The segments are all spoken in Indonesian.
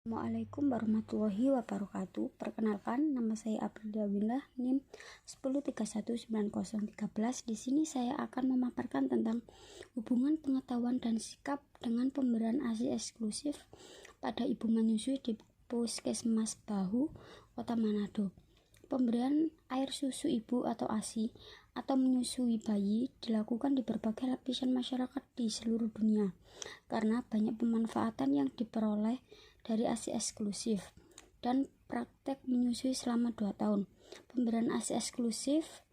Assalamualaikum warahmatullahi wabarakatuh. Perkenalkan, nama saya Aprilia Windah, NIM 10319013. Di sini saya akan memaparkan tentang hubungan pengetahuan dan sikap dengan pemberian ASI eksklusif pada ibu menyusui di Puskesmas Bahu, Kota Manado. Pemberian air susu ibu atau ASI atau menyusui bayi dilakukan di berbagai lapisan masyarakat di seluruh dunia karena banyak pemanfaatan yang diperoleh dari ASI eksklusif dan praktek menyusui selama 2 tahun. Pemberian ASI eksklusif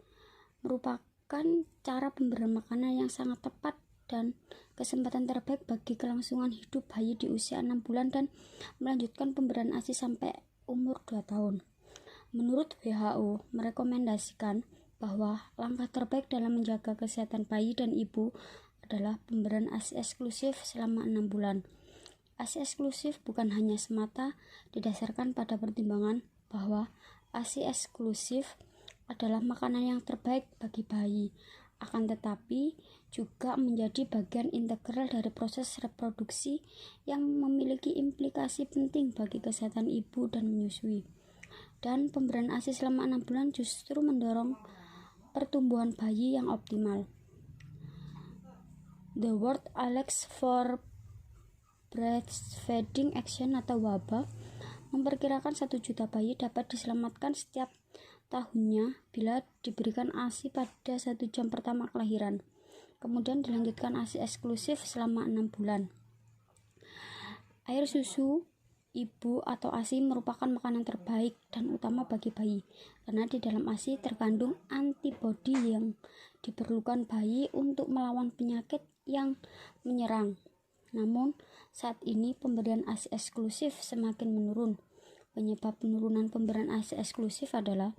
merupakan cara pemberian makanan yang sangat tepat dan kesempatan terbaik bagi kelangsungan hidup bayi di usia 6 bulan dan melanjutkan pemberian ASI sampai umur 2 tahun. Menurut WHO, merekomendasikan bahwa langkah terbaik dalam menjaga kesehatan bayi dan ibu adalah pemberian ASI eksklusif selama 6 bulan. ASI eksklusif bukan hanya semata didasarkan pada pertimbangan bahwa ASI eksklusif adalah makanan yang terbaik bagi bayi, akan tetapi juga menjadi bagian integral dari proses reproduksi yang memiliki implikasi penting bagi kesehatan ibu dan menyusui. Dan pemberian ASI selama 6 bulan justru mendorong pertumbuhan bayi yang optimal. The World Alliance for Breastfeeding Action atau WABA memperkirakan 1 juta bayi dapat diselamatkan setiap tahunnya bila diberikan ASI pada 1 jam pertama kelahiran, kemudian dilanjutkan ASI eksklusif selama 6 bulan. Air susu ibu atau ASI merupakan makanan terbaik dan utama bagi bayi karena di dalam ASI terkandung antibodi yang diperlukan bayi untuk melawan penyakit yang menyerang. Namun, saat ini pemberian ASI eksklusif semakin menurun. Penyebab penurunan pemberian ASI eksklusif adalah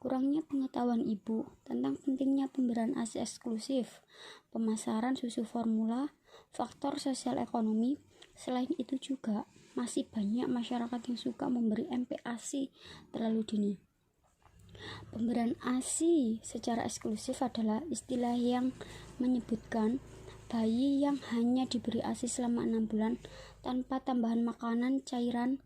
kurangnya pengetahuan ibu tentang pentingnya pemberian ASI eksklusif, pemasaran susu formula, faktor sosial ekonomi. Selain itu juga masih banyak masyarakat yang suka memberi MPASI terlalu dini. Pemberian ASI secara eksklusif adalah istilah yang menyebutkan bayi yang hanya diberi ASI selama 6 bulan tanpa tambahan makanan cairan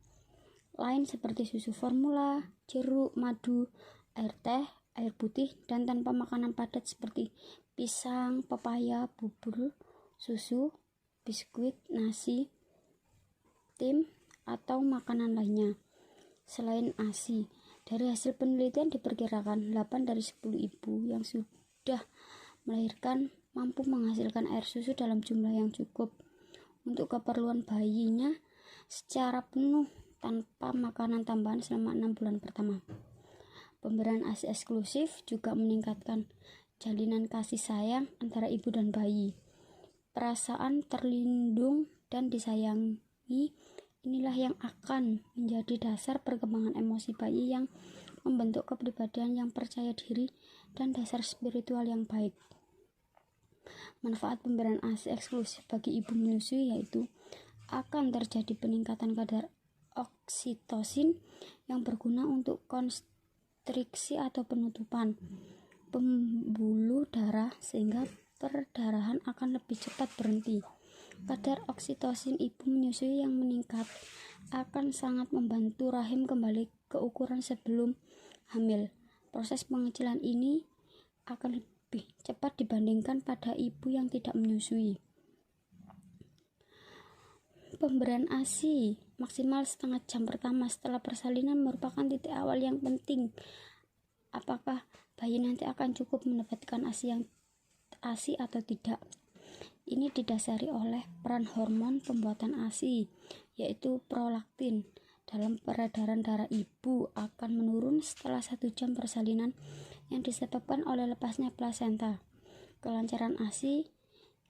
lain seperti susu formula, jeruk, madu, air teh, air putih, dan tanpa makanan padat seperti pisang, pepaya, bubur, susu, biskuit, nasi, tim, atau makanan lainnya. Selain ASI, dari hasil penelitian diperkirakan 8 dari 10 ibu yang sudah melahirkan mampu menghasilkan air susu dalam jumlah yang cukup untuk keperluan bayinya secara penuh tanpa makanan tambahan selama 6 bulan pertama. Pemberian ASI eksklusif juga meningkatkan jalinan kasih sayang antara ibu dan bayi. Perasaan terlindung dan disayangi inilah yang akan menjadi dasar perkembangan emosi bayi yang membentuk kepribadian yang percaya diri dan dasar spiritual yang baik. Manfaat pemberian ASI eksklusif bagi ibu menyusui yaitu akan terjadi peningkatan kadar oksitosin yang berguna untuk konstriksi atau penutupan pembuluh darah sehingga perdarahan akan lebih cepat berhenti. Kadar oksitosin ibu menyusui yang meningkat akan sangat membantu rahim kembali ke ukuran sebelum hamil. Proses pengecilan ini akan lebih cepat dibandingkan pada ibu yang tidak menyusui. Pemberian ASI maksimal setengah jam pertama setelah persalinan merupakan titik awal yang penting. Apakah bayi nanti akan cukup mendapatkan ASI atau tidak? Ini didasari oleh peran hormon pembuatan ASI, yaitu prolaktin, dalam peredaran darah ibu akan menurun setelah 1 jam persalinan yang disebabkan oleh lepasnya plasenta. Kelancaran ASI,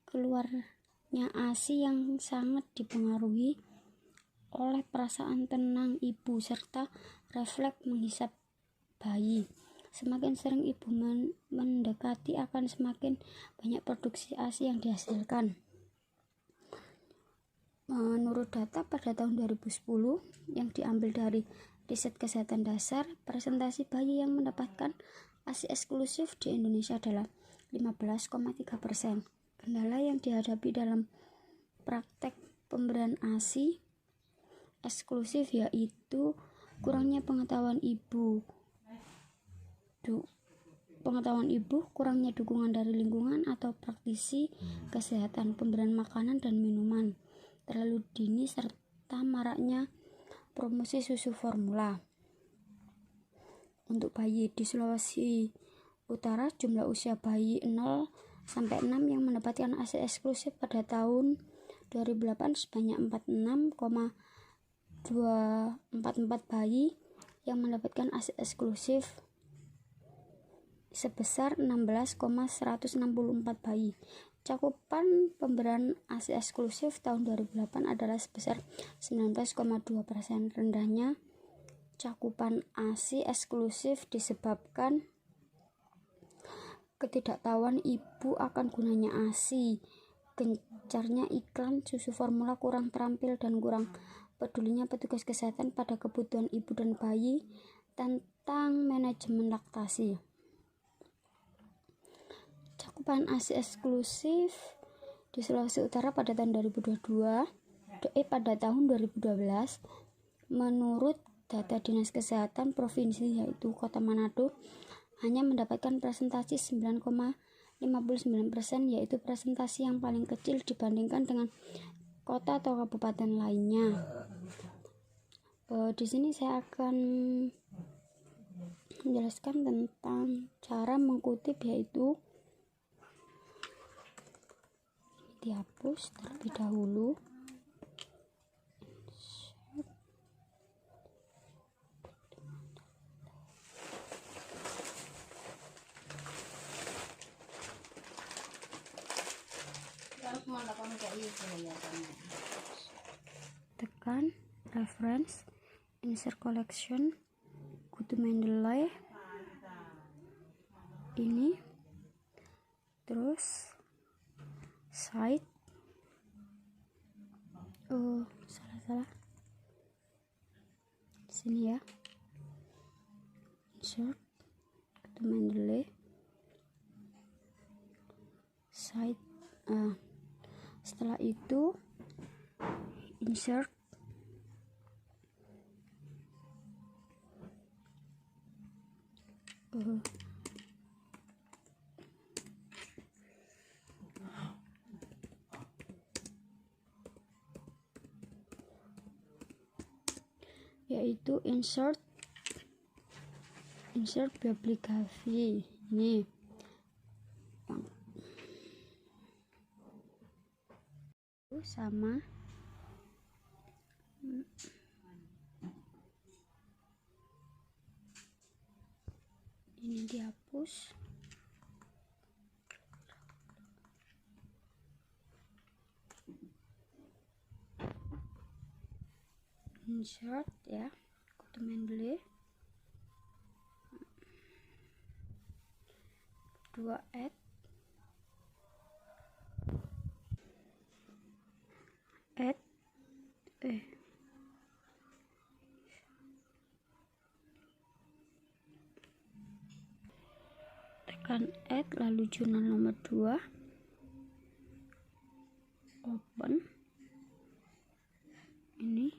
keluarnya ASI yang sangat dipengaruhi oleh perasaan tenang ibu serta refleks menghisap bayi. Semakin sering ibu mendekati akan semakin banyak produksi ASI yang dihasilkan. Menurut data pada tahun 2010 yang diambil dari riset kesehatan dasar, presentasi bayi yang mendapatkan ASI eksklusif di Indonesia adalah 15,3%. Kendala yang dihadapi dalam praktek pemberian ASI eksklusif, yaitu kurangnya pengetahuan ibu, kurangnya dukungan dari lingkungan atau praktisi kesehatan, pemberian makanan dan minuman terlalu dini, serta maraknya promosi susu formula. Untuk bayi di Sulawesi Utara, jumlah usia bayi 0 sampai 6 yang mendapatkan ASI eksklusif pada tahun 2008 sebanyak 46,244 bayi yang mendapatkan ASI eksklusif sebesar 16,164 bayi. Cakupan pemberian ASI eksklusif tahun 2008 adalah sebesar 19,2%. Rendahnya cakupan ASI eksklusif disebabkan ketidaktahuan ibu akan gunanya ASI, gencarnya iklan susu formula, kurang terampil dan kurang pedulinya petugas kesehatan pada kebutuhan ibu dan bayi tentang manajemen laktasi. Cakupan ASI eksklusif di Sulawesi Utara pada tahun 2012 menurut data Dinas Kesehatan Provinsi yaitu Kota Manado hanya mendapatkan presentasi 9,59%, yaitu presentasi yang paling kecil dibandingkan dengan kota atau kabupaten lainnya. Di sini saya akan menjelaskan tentang cara mengkutip, yaitu dihapus terlebih dahulu. Tekan reference, insert collection, go to Mendeley ini, terus site, salah sini ya, insert, go to Mendeley site, setelah itu insert, yaitu insert bibliografi ini sama ini dihapus, insert ya, go to Mendeley, kedua add, tekan add, lalu jurnal nomor 2 open ini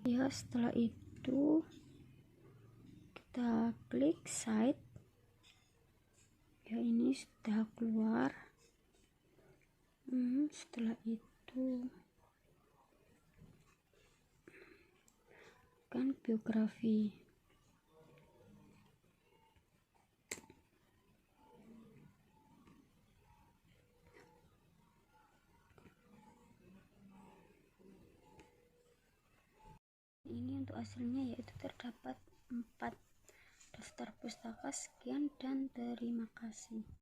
ya. Setelah itu kita klik site ya, ini sudah keluar. Setelah itu kan biografi, ini untuk hasilnya yaitu terdapat 4 daftar pustaka. Sekian dan terima kasih.